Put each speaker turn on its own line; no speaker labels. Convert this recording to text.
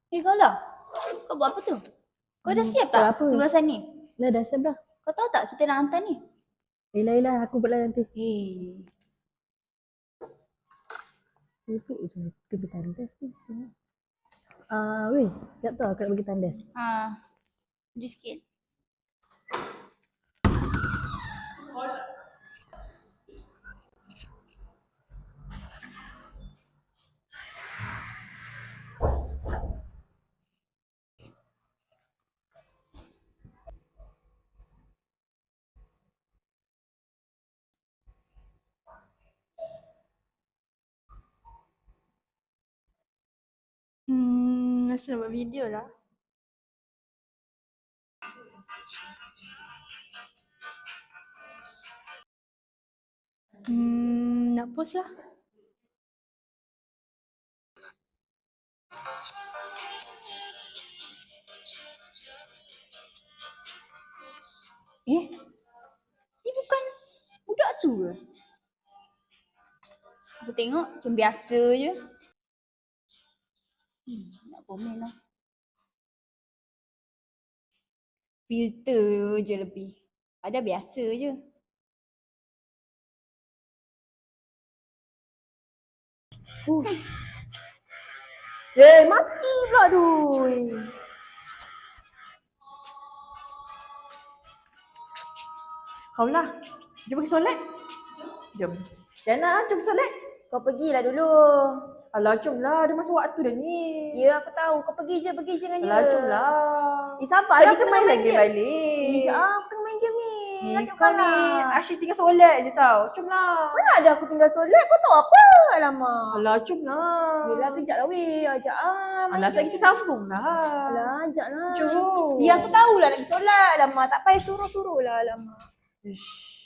Kau lah. Kau buat apa tu? Kau dah siap tak
apa?
tugasan ni?
Dah siap dah.
Kau tahu tak kita nak hantar ni?
Yelah, aku buat lah nanti. Itu kita tandas ni. Weh, sekejap tu aku nak bagi tandas.
Maju sikit.
Rasa nak buat video lah. Nak post lah.
Ni bukan budak tu ke? Aku tengok macam biasa je. Nak komen lah. Filter je lebih. Ada biasa je.
Mati pula dui. Kau lah. Jom pergi solat. Jom. Jana, jom solat.
Kau pergilah dulu.
Alah, jom lah. Dah masa waktu dah ni.
Ya, aku tahu. Kau pergi je dengan dia.
Alah, jom lah.
Sabarlah,
kita main lagi balik.
Aku tengah main game ni. Nanti
Kau ni asyik tinggal solat je tau. Jom lah.
Mana ada aku tinggal solat? Kau tahu apa? Alamak.
Alah, jom lah.
Yelah, kejap lah weh. Ajak
Alah, saya kita sambung lah.
Alah, ajak lah.
Jom.
Ya, aku tahulah nak pergi solat. Alamak, tak payah suruh-suruh lah. Alamak.
Ish.